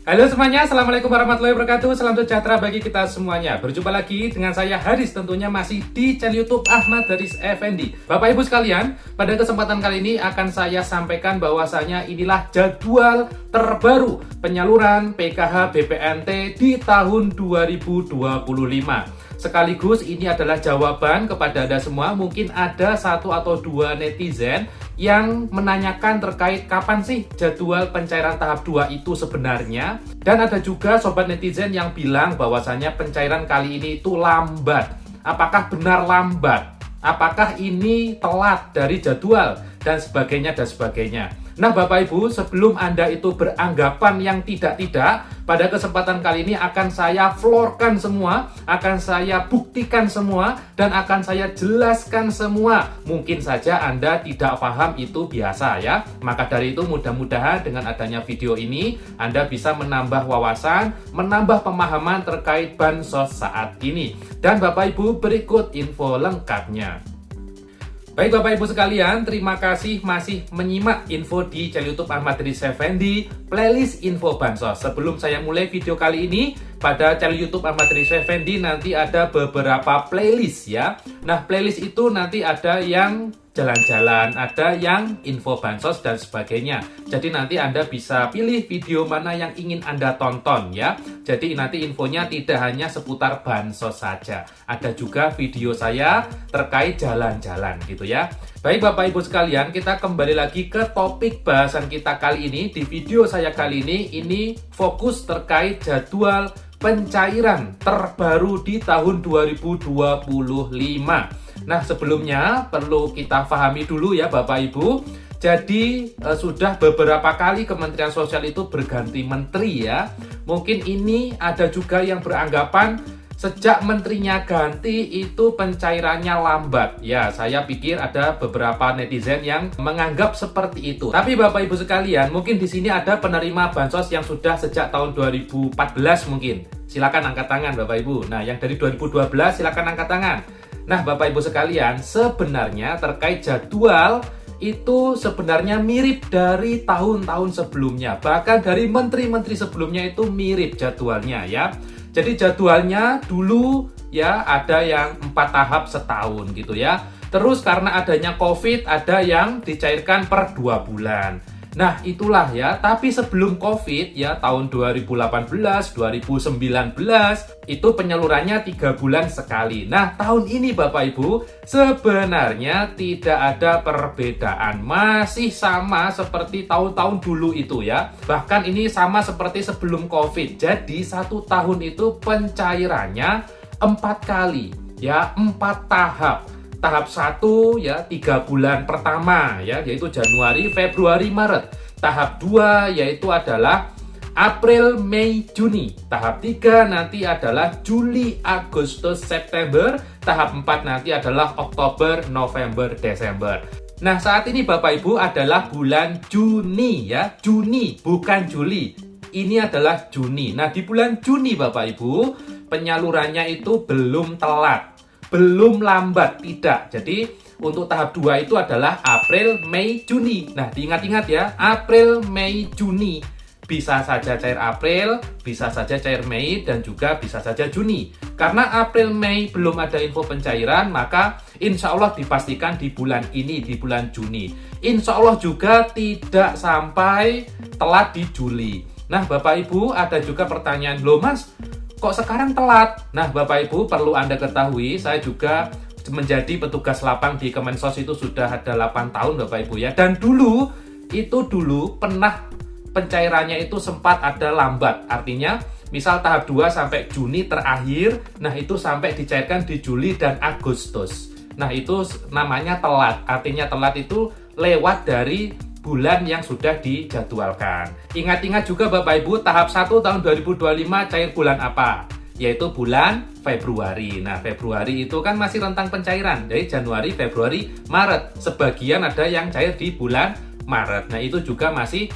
Halo semuanya, Assalamualaikum warahmatullahi wabarakatuh. Salam sejahtera bagi kita semuanya. Berjumpa lagi dengan saya Haris, tentunya masih di channel YouTube Ahmad Haris Effendi. Bapak Ibu sekalian, pada kesempatan kali ini akan saya sampaikan bahwasanya inilah jadwal terbaru penyaluran PKH BPNT di tahun 2025. Sekaligus ini adalah jawaban kepada Anda semua. Mungkin ada satu atau dua netizen yang menanyakan terkait kapan sih jadwal pencairan tahap 2 itu sebenarnya. Dan ada juga sobat netizen yang bilang bahwasanya pencairan kali ini itu lambat. Apakah benar lambat? Apakah ini telat dari jadwal? Dan sebagainya dan sebagainya. Nah Bapak Ibu, sebelum Anda itu beranggapan yang tidak-tidak, pada kesempatan kali ini akan saya florkan semua, akan saya buktikan semua, dan akan saya jelaskan semua. Mungkin saja Anda tidak paham, itu biasa ya. Maka dari itu mudah-mudahan dengan adanya video ini, Anda bisa menambah wawasan, menambah pemahaman terkait bansos saat ini. Dan Bapak Ibu, berikut info lengkapnya. Baik Bapak Ibu sekalian, terima kasih masih menyimak info di channel YouTube Ahmad Haris Effendi, playlist info bansos. Sebelum saya mulai video kali ini, pada channel YouTube Ahmad Haris Effendi nanti ada beberapa playlist ya. Nah, playlist itu nanti ada yang jalan-jalan, ada yang info bansos dan sebagainya. Jadi nanti Anda bisa pilih video mana yang ingin Anda tonton ya. Jadi nanti infonya tidak hanya seputar bansos saja. Ada juga video saya terkait jalan-jalan gitu ya. Baik Bapak Ibu sekalian, kita kembali lagi ke topik bahasan kita kali ini. Di video saya kali ini fokus terkait jadwal pencairan terbaru di tahun 2025. Nah, sebelumnya perlu kita pahami dulu ya Bapak Ibu. Jadi sudah beberapa kali Kementerian Sosial itu berganti menteri ya. Mungkin ini ada juga yang beranggapan sejak menterinya ganti itu pencairannya lambat. Ya, saya pikir ada beberapa netizen yang menganggap seperti itu. Tapi Bapak Ibu sekalian, mungkin di sini ada penerima bansos yang sudah sejak tahun 2014 mungkin. Silakan angkat tangan Bapak Ibu. Nah, yang dari 2012 silakan angkat tangan. Nah, Bapak Ibu sekalian, sebenarnya terkait jadwal itu sebenarnya mirip dari tahun-tahun sebelumnya. Bahkan dari menteri-menteri sebelumnya itu mirip jadwalnya ya. Jadi jadwalnya dulu ya ada yang 4 tahap setahun gitu ya. Terus karena adanya COVID ada yang dicairkan per 2 bulan. Nah itulah ya, tapi sebelum COVID ya tahun 2018, 2019 itu penyalurannya 3 bulan sekali. Nah tahun ini Bapak Ibu sebenarnya tidak ada perbedaan, masih sama seperti tahun-tahun dulu itu ya. Bahkan ini sama seperti sebelum COVID. Jadi 1 tahun itu pencairannya 4 kali ya, 4 tahap. Tahap 1 ya 3 bulan pertama ya, yaitu Januari, Februari, Maret. Tahap 2 yaitu adalah April, Mei, Juni. Tahap 3 nanti adalah Juli, Agustus, September. Tahap 4 nanti adalah Oktober, November, Desember. Nah saat ini Bapak Ibu adalah bulan Juni ya, Juni bukan Juli. Ini adalah Juni. Nah di bulan Juni Bapak Ibu penyalurannya itu belum telat, belum lambat, tidak. Jadi untuk tahap 2 itu adalah April, Mei, Juni. Nah diingat-ingat ya, April, Mei, Juni. Bisa saja cair April, bisa saja cair Mei, dan juga bisa saja Juni. Karena April, Mei belum ada info pencairan, maka insya Allah dipastikan di bulan ini, di bulan Juni. Insya Allah juga tidak sampai telat di Juli. Nah Bapak Ibu ada juga pertanyaan, loh Mas, kok sekarang telat? Nah Bapak Ibu perlu Anda ketahui, saya juga menjadi petugas lapang di Kemensos itu sudah ada 8 tahun Bapak Ibu ya. Dan dulu pernah pencairannya itu sempat ada lambat. Artinya misal tahap 2 sampai Juni terakhir, nah itu sampai dicairkan di Juli dan Agustus. Nah itu namanya telat. Artinya telat itu lewat dari bulan yang sudah dijadwalkan. Ingat-ingat juga Bapak Ibu, tahap 1 tahun 2025 cair bulan apa? Yaitu bulan Februari. Nah, Februari itu kan masih rentang pencairan. Jadi Januari, Februari, Maret. Sebagian ada yang cair di bulan Maret. Nah, itu juga masih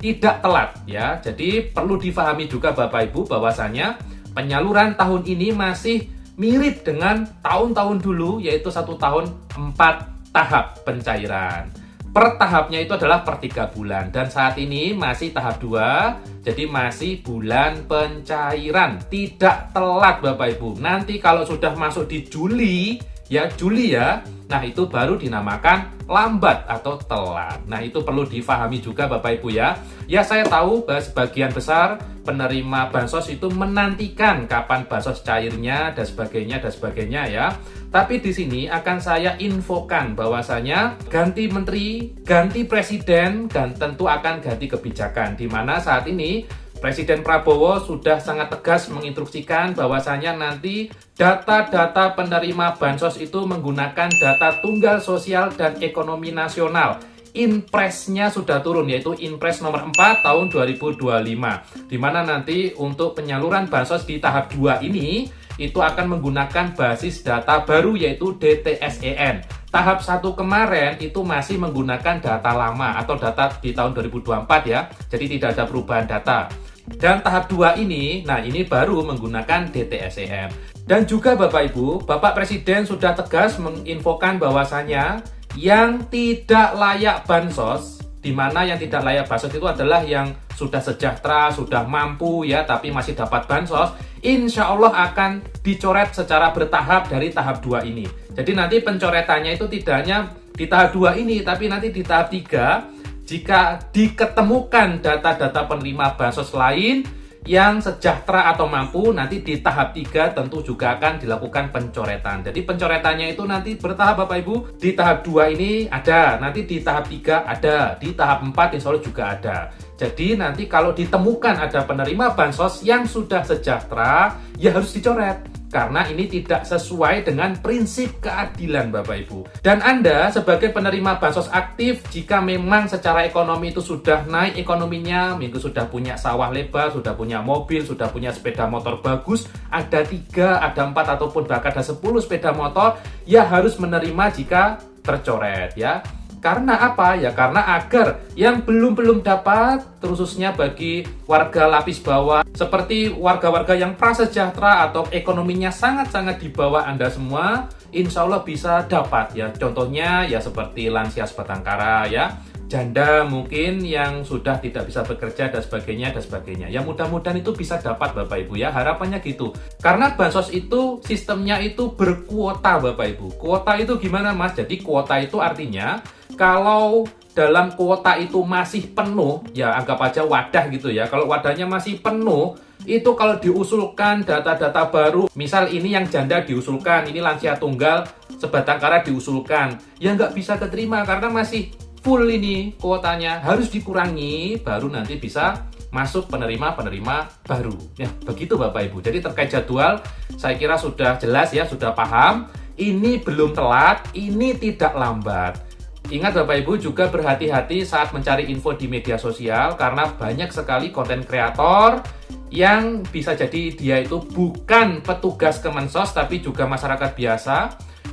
tidak telat ya. Jadi perlu difahami juga Bapak Ibu bahwasanya penyaluran tahun ini masih mirip dengan tahun-tahun dulu, yaitu 1 tahun 4 tahap pencairan. per tahapnya itu adalah per 3 bulan. Dan saat ini masih tahap 2, jadi masih bulan pencairan. Tidak telat Bapak Ibu. Nanti kalau sudah masuk di Juli ya, nah itu baru dinamakan lambat atau telat. Nah itu perlu difahami juga Bapak Ibu ya. Ya saya tahu bahwa sebagian besar penerima bansos itu menantikan kapan bansos cairnya dan sebagainya ya. Tapi di sini akan saya infokan bahwasanya ganti menteri, ganti presiden, dan tentu akan ganti kebijakan. Di mana saat ini Presiden Prabowo sudah sangat tegas menginstruksikan bahwasanya nanti data-data penerima bansos itu menggunakan data tunggal sosial dan ekonomi nasional. Inpresnya sudah turun, yaitu Inpres nomor 4 tahun 2025. Di mana nanti untuk penyaluran bansos di tahap 2 ini itu akan menggunakan basis data baru, yaitu DTSEN. Tahap 1 kemarin itu masih menggunakan data lama atau data di tahun 2024 ya. Jadi tidak ada perubahan data. Dan tahap 2 ini, nah ini baru menggunakan DTSEN. Dan juga Bapak Ibu, Bapak Presiden sudah tegas menginfokan bahwasanya yang tidak layak bansos, di mana yang tidak layak bansos itu adalah yang sudah sejahtera, sudah mampu ya, tapi masih dapat bansos, insya Allah akan dicoret secara bertahap dari tahap 2 ini. Jadi nanti pencoretannya itu tidak hanya di tahap 2 ini, tapi nanti di tahap 3, jika diketemukan data-data penerima bansos lain yang sejahtera atau mampu, nanti di tahap 3 tentu juga akan dilakukan pencoretan. Jadi pencoretannya itu nanti bertahap Bapak Ibu. Di tahap 2 ini ada, nanti di tahap 3 ada, di tahap 4 insya Allah juga ada. Jadi nanti kalau ditemukan ada penerima bansos yang sudah sejahtera, ya harus dicoret. Karena ini tidak sesuai dengan prinsip keadilan Bapak Ibu. Dan Anda sebagai penerima bansos aktif, jika memang secara ekonomi itu sudah naik ekonominya, minggu sudah punya sawah lebar, sudah punya mobil, sudah punya sepeda motor bagus, ada 3, ada 4, ataupun bahkan ada 10 sepeda motor, ya harus menerima jika tercoret ya. Karena apa? Ya karena agar yang belum dapat, khususnya bagi warga lapis bawah, seperti warga-warga yang prasejahtera atau ekonominya sangat-sangat di bawah Anda semua, insya Allah bisa dapat ya. Contohnya ya seperti lansia sebatang kara ya, janda mungkin yang sudah tidak bisa bekerja dan sebagainya. Ya mudah-mudahan itu bisa dapat Bapak Ibu ya, harapannya gitu. Karena bansos itu sistemnya itu berkuota Bapak Ibu. Kuota itu gimana Mas? Jadi kuota itu artinya kalau dalam kuota itu masih penuh, ya anggap aja wadah gitu ya. Kalau wadahnya masih penuh, itu kalau diusulkan data-data baru, misal ini yang janda diusulkan, ini lansia tunggal, sebatang kara diusulkan, ya nggak bisa keterima karena masih full ini kuotanya, harus dikurangi, baru nanti bisa masuk penerima-penerima baru. Ya, begitu Bapak Ibu. Jadi terkait jadwal, saya kira sudah jelas ya, sudah paham. Ini belum telat, ini tidak lambat. Ingat Bapak Ibu juga berhati-hati saat mencari info di media sosial karena banyak sekali konten kreator yang bisa jadi dia itu bukan petugas Kemensos tapi juga masyarakat biasa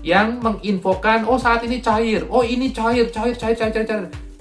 yang menginfokan, oh saat ini cair, oh ini cair.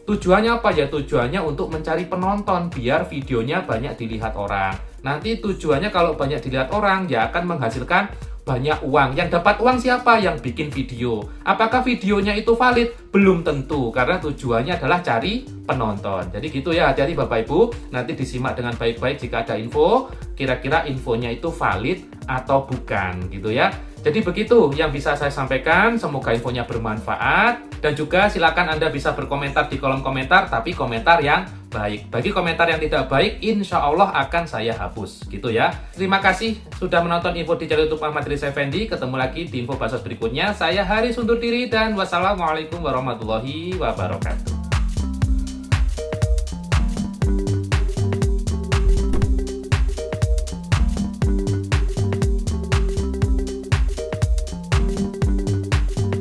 Tujuannya apa ya? Tujuannya untuk mencari penonton biar videonya banyak dilihat orang. Nanti tujuannya kalau banyak dilihat orang ya akan menghasilkan banyak uang. Yang dapat uang siapa? Yang bikin video. Apakah videonya itu valid? Belum tentu, karena tujuannya adalah cari penonton. Jadi gitu ya, hati-hati Bapak Ibu. Nanti disimak dengan baik-baik jika ada info, kira-kira infonya itu valid atau bukan gitu ya. Jadi begitu yang bisa saya sampaikan, semoga infonya bermanfaat. Dan juga silakan Anda bisa berkomentar di kolom komentar, tapi komentar yang baik. Bagi komentar yang tidak baik, insya Allah akan saya hapus gitu ya. Terima kasih sudah menonton info di channel YouTube Ahmad Riza Effendi. Ketemu lagi di info bansos berikutnya. Saya Haris undur diri dan wassalamualaikum warahmatullahi wabarakatuh.